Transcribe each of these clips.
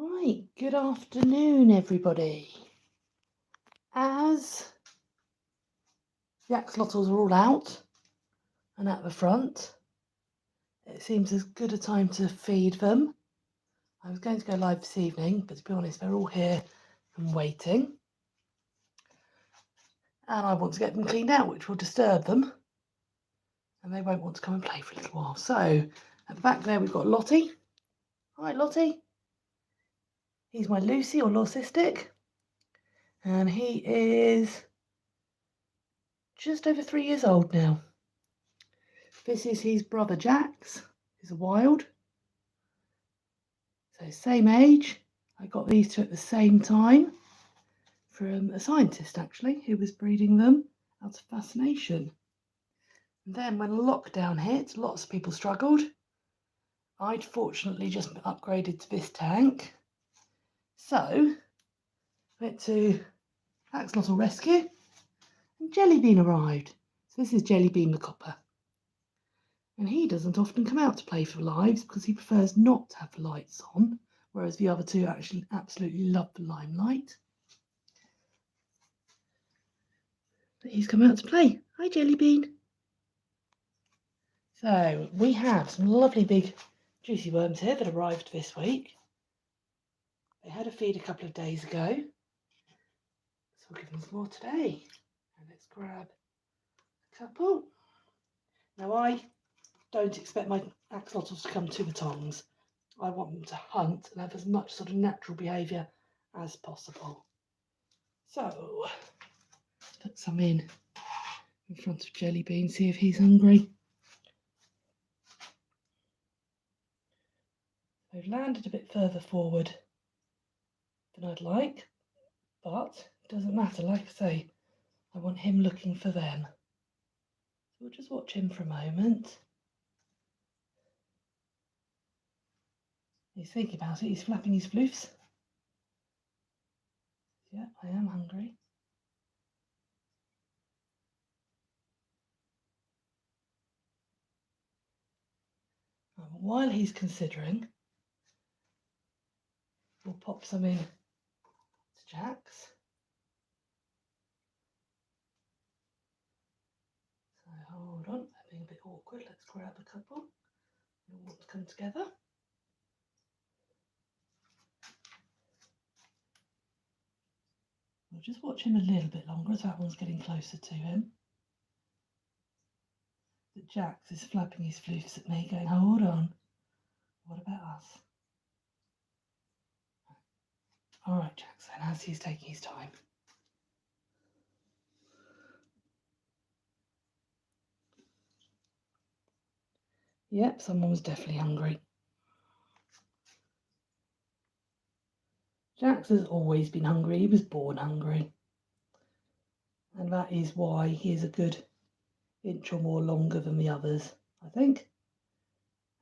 Right, good afternoon, everybody. As the axolotls are all out and at the front, it seems as good a time to feed them. I was going to go live this evening, but to be honest, they're all here and waiting. And I want to get them cleaned out, which will disturb them. And they won't want to come and play for a little while. So, at the back there, we've got Lottie. Hi, Lottie. He's my Lucy or Leucistic. And he is just over 3 years old now. This is his brother Jax, who's a wild. So same age. I got these two at the same time from a scientist actually who was breeding them out of fascination. And then when lockdown hit, lots of people struggled. I'd fortunately just upgraded to this tank. So went to Axolotl Rescue and Jellybean arrived. So this is Jellybean the copper. And he doesn't often come out to play for lives because he prefers not to have the lights on, whereas the other two actually absolutely love the limelight. But he's come out to play. Hi, Jellybean. So we have some lovely big juicy worms here that arrived this week. They had a feed a couple of days ago, so we'll give them some more today. And let's grab a couple. Now I don't expect my axolotls to come to the tongs. I want them to hunt and have as much sort of natural behaviour as possible. So put some in front of Jellybean, see if he's hungry. They've landed a bit further forward than I'd like, but it doesn't matter. Like I say, I want him looking for them. So we'll just watch him for a moment. He's thinking about it. He's flapping his floofs. Yeah, I am hungry. While he's considering, we'll pop some in to Jax. So hold on, that being a bit awkward. Let's grab a couple. They all want to come together. We'll just watch him a little bit longer as that one's getting closer to him. But Jax is flapping his floofs at me, going, hold on, what about us? All right, Jax, and as he's taking his time. Yep, someone was definitely hungry. Jax has always been hungry. He was born hungry. And that is why he is a good inch or more longer than the others, I think.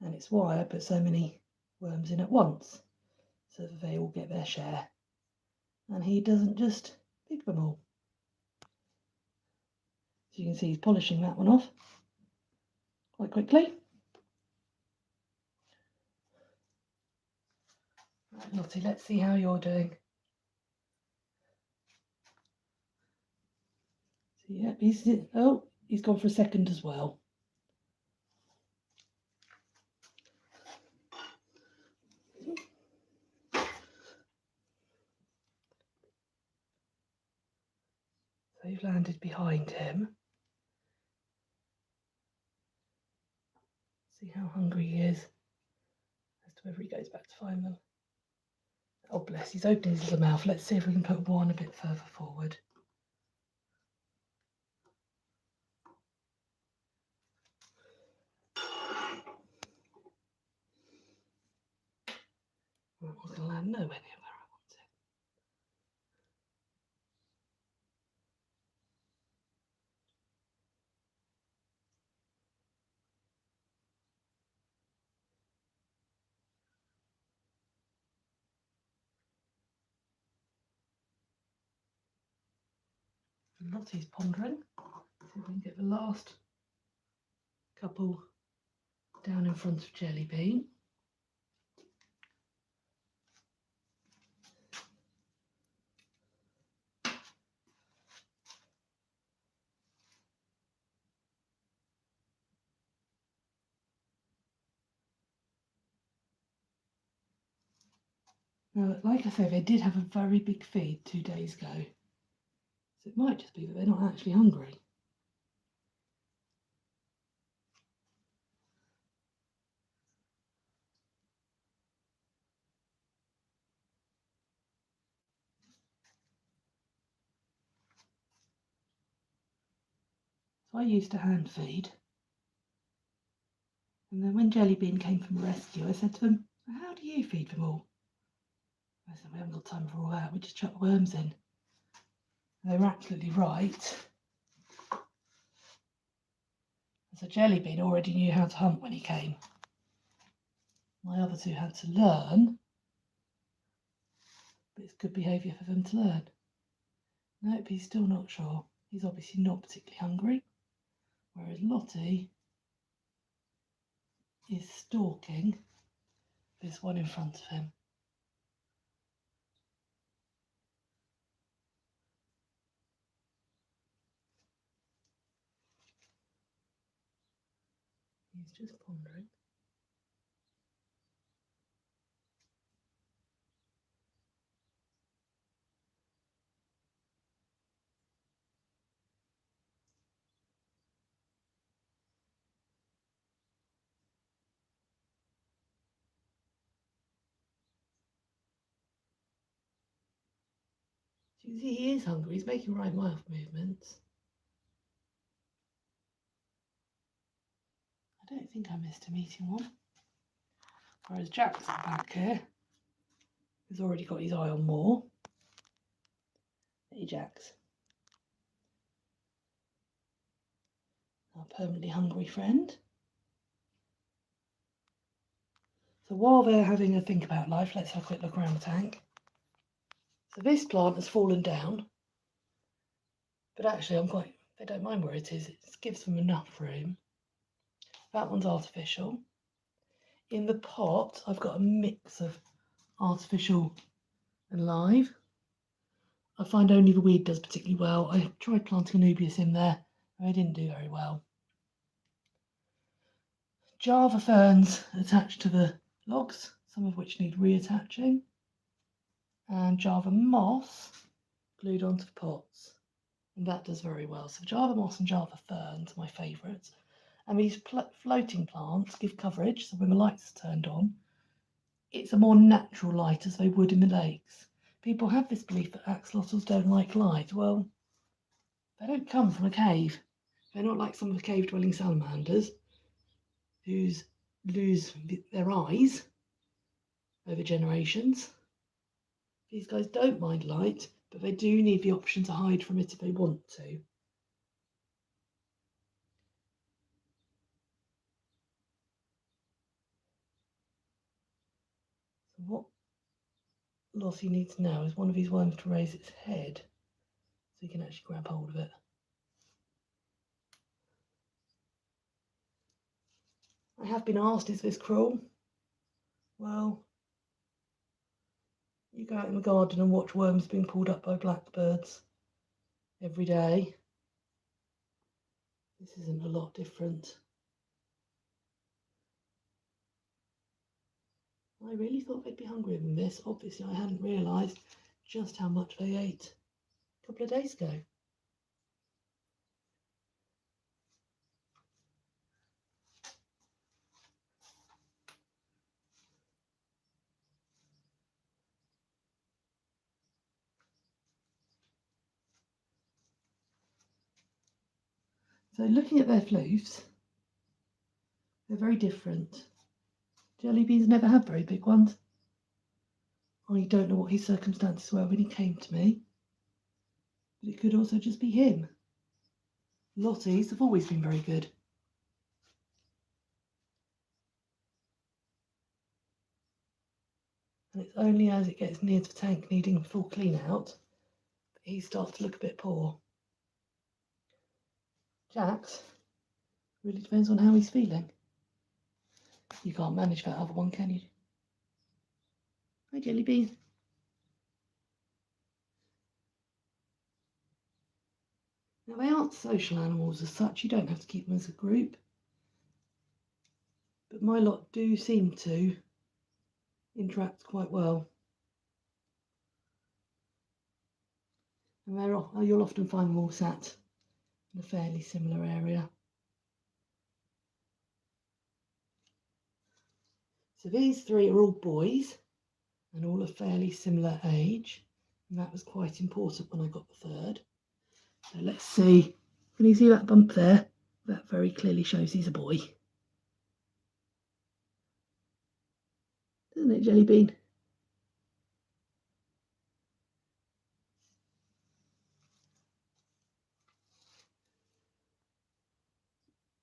And it's why I put so many worms in at once, so that they all get their share. And he doesn't just pick them all. So you can see he's polishing that one off quite quickly. Right, Lottie, let's see how you're doing. So, yep, he's gone for a second as well. So you've landed behind him. See how hungry he is as to whether he goes back to find them. Oh bless, he's opening his little mouth. Let's see if we can put one a bit further forward. That one's going to land nowhere near where I want it. Lottie's pondering. See if we can get the last couple down in front of Jellybean. Now, like I say, they did have a very big feed 2 days ago. So it might just be that they're not actually hungry. So I used to hand feed. And then when Jellybean came from rescue, I said to them, how do you feed them all? I said, we haven't got time for all that, we just chuck the worms in. And they were absolutely right. So Jellybean already knew how to hunt when he came. My other two had to learn, but it's good behaviour for them to learn. Nope, he's still not sure. He's obviously not particularly hungry, whereas Lottie is stalking this one in front of him. He's just pondering. So you can see he is hungry. He's making right mouth movements. I don't think I missed him eating one. Whereas Jackson back here has already got his eye on more. Hey, Jax. Our permanently hungry friend. So while they're having a think about life, let's have a quick look around the tank. So this plant has fallen down, but actually they don't mind where it is. It gives them enough room. That one's artificial. In the pot, I've got a mix of artificial and live. I find only the weed does particularly well. I tried planting anubias in there, and they didn't do very well. Java ferns attached to the logs, some of which need reattaching, and Java moss glued onto the pots, and that does very well. So Java moss and Java ferns are my favourites, and these floating plants give coverage, so when the lights are turned on, it's a more natural light as they would in the lakes. People have this belief that axolotls don't like light. Well, they don't come from a cave. They're not like some of the cave-dwelling salamanders who lose their eyes over generations. These guys don't mind light, but they do need the option to hide from it if they want to. So what Lossie needs now is one of these worms to raise its head so he can actually grab hold of it. I have been asked, is this cruel? Well, you go out in the garden and watch worms being pulled up by blackbirds every day. This isn't a lot different. I really thought they'd be hungrier than this. Obviously, I hadn't realised just how much they ate a couple of days ago. So looking at their floofs, they're very different. Jellybeans never had very big ones. I don't know what his circumstances were when he came to me, but it could also just be him. Lottie's have always been very good. And it's only as it gets near to the tank needing full clean out that he starts to look a bit poor. Jax really depends on how he's feeling. You can't manage that other one, can you? Hi, Jellybean. Now, they aren't social animals as such. You don't have to keep them as a group. But my lot do seem to interact quite well. And you'll often find them all sat in a fairly similar area. So these three are all boys and all a fairly similar age, and that was quite important when I got the third. So let's see, can you see that bump there? That very clearly shows he's a boy. Doesn't it, Jelly Bean?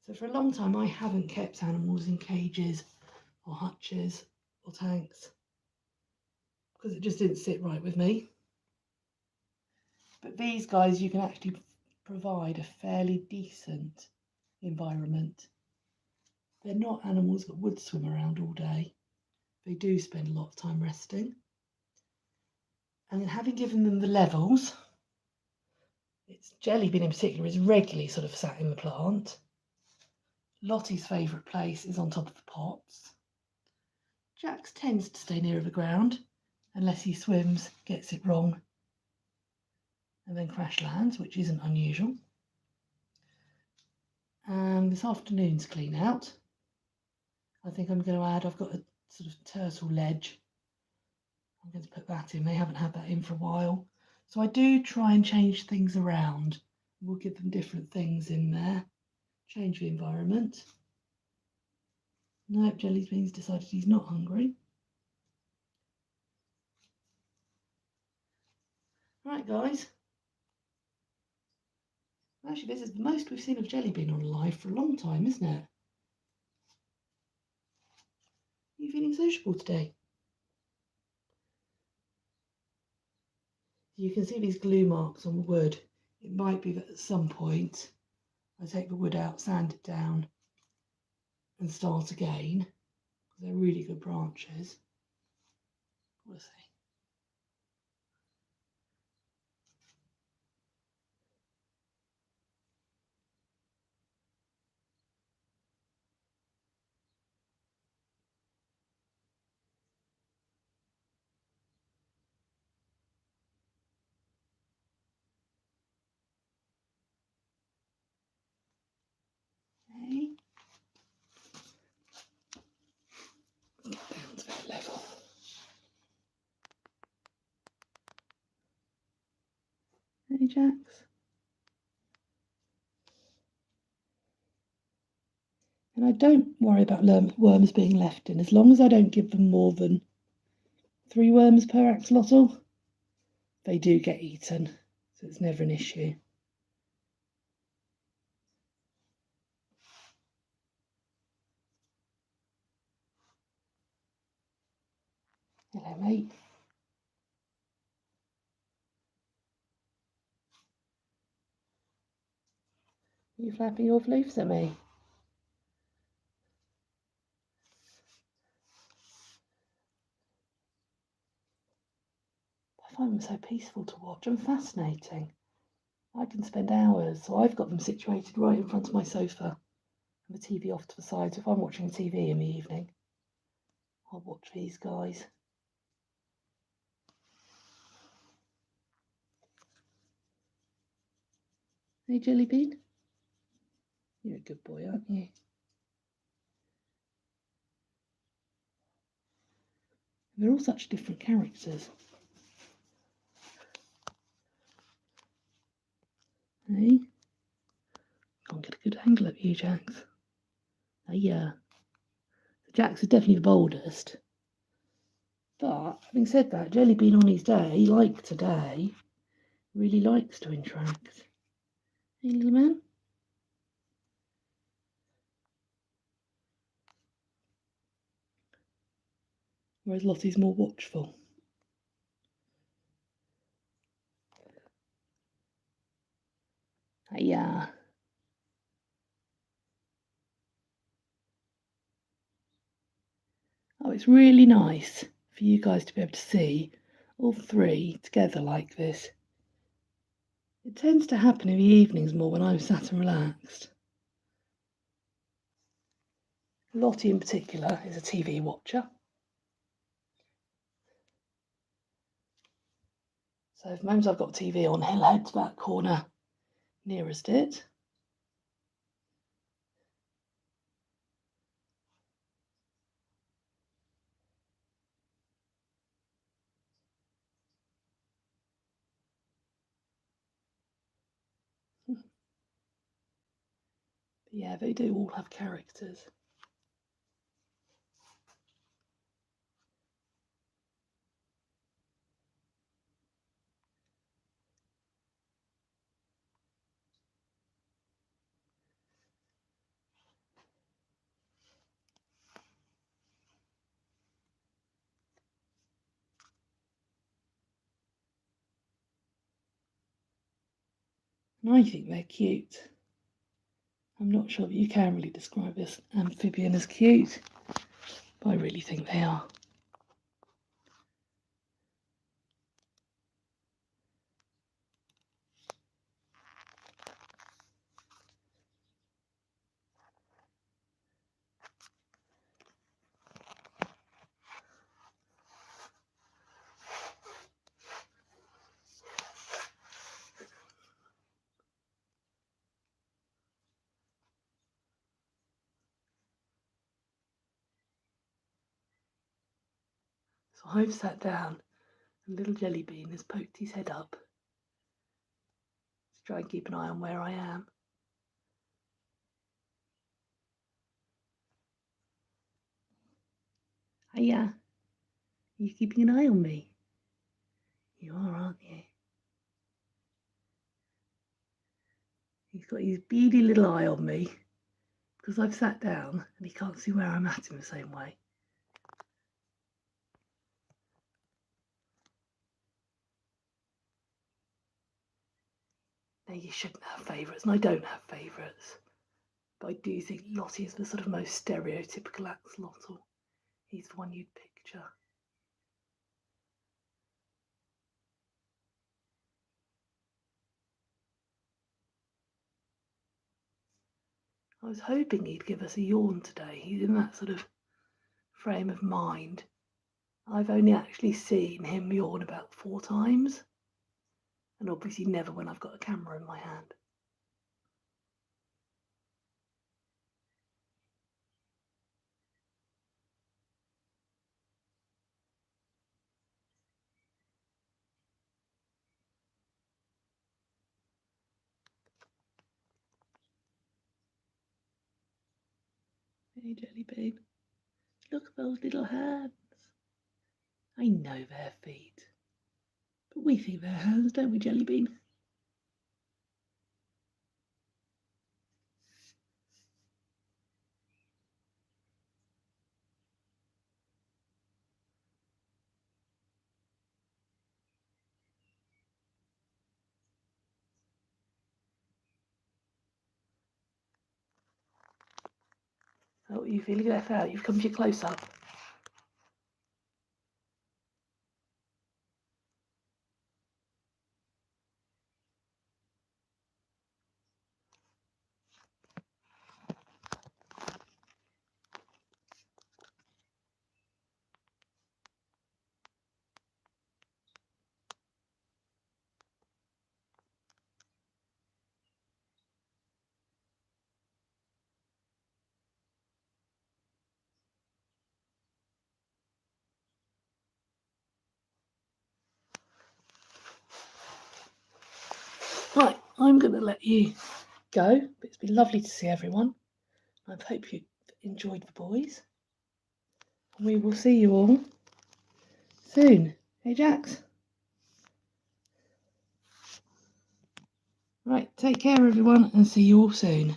So for a long time I haven't kept animals in cages or hutches or tanks because it just didn't sit right with me. But these guys, you can actually provide a fairly decent environment. They're not animals that would swim around all day. They do spend a lot of time resting. And having given them the levels, it's Jelly Bean in particular is regularly sort of sat in the plant. Lottie's favourite place is on top of the pots. Jax tends to stay nearer the ground unless he swims, gets it wrong, and then crash lands, which isn't unusual. And this afternoon's clean out. I think I'm going to add, I've got a sort of turtle ledge. I'm going to put that in. They haven't had that in for a while. So I do try and change things around. We'll give them different things in there. Change the environment. Nope, Jelly Bean's decided he's not hungry. Right, guys. Actually, this is the most we've seen of Jelly Bean on live for a long time, isn't it? Are you feeling sociable today? You can see these glue marks on the wood. It might be that at some point I take the wood out, sand it down and start again. They're really good branches. We'll see. Okay. Down to that level. Hey, Jax. And I don't worry about worms being left in, as long as I don't give them more than 3 worms per axolotl. They do get eaten, so it's never an issue. Hello, mate. Are you flapping your floofs at me? I find them so peaceful to watch and fascinating. I can spend hours, so I've got them situated right in front of my sofa and the TV off to the side. So if I'm watching TV in the evening, I'll watch these guys. Hey, Jelly Bean. You're a good boy, aren't you? They're all such different characters. Hey? Can't get a good angle at you, Jax. Oh, yeah. Jax is definitely the boldest. But, having said that, Jelly Bean on his day, like today, really likes to interact. Hey, little man? Whereas Lottie's more watchful. Yeah. Oh, it's really nice for you guys to be able to see all 3 together like this. It tends to happen in the evenings more when I'm sat and relaxed. Lottie in particular is a TV watcher. So if mom's I've got TV on, he'll head to that corner nearest it. But yeah, they do all have characters. And I think they're cute. I'm not sure that you can really describe this amphibian as cute, but I really think they are. So I've sat down and little Jelly Bean has poked his head up to try and keep an eye on where I am. Hiya, are you keeping an eye on me? You are, aren't you? He's got his beady little eye on me because I've sat down and he can't see where I'm at in the same way. Now you shouldn't have favourites, and I don't have favourites, but I do think Lottie is the sort of most stereotypical axolotl. He's the one you'd picture. I was hoping he'd give us a yawn today. He's in that sort of frame of mind. I've only actually seen him yawn about 4 times, and obviously never when I've got a camera in my hand. Hey, Jelly Bean, look at those little hands. I know they're feet, but we think they're hands, don't we, Jelly Bean? Oh, you feeling left out? You've come to your close up. Right, I'm going to let you go. It's been lovely to see everyone. I hope you enjoyed the boys. We will see you all soon. Hey, Jax? Right, take care, everyone, and see you all soon.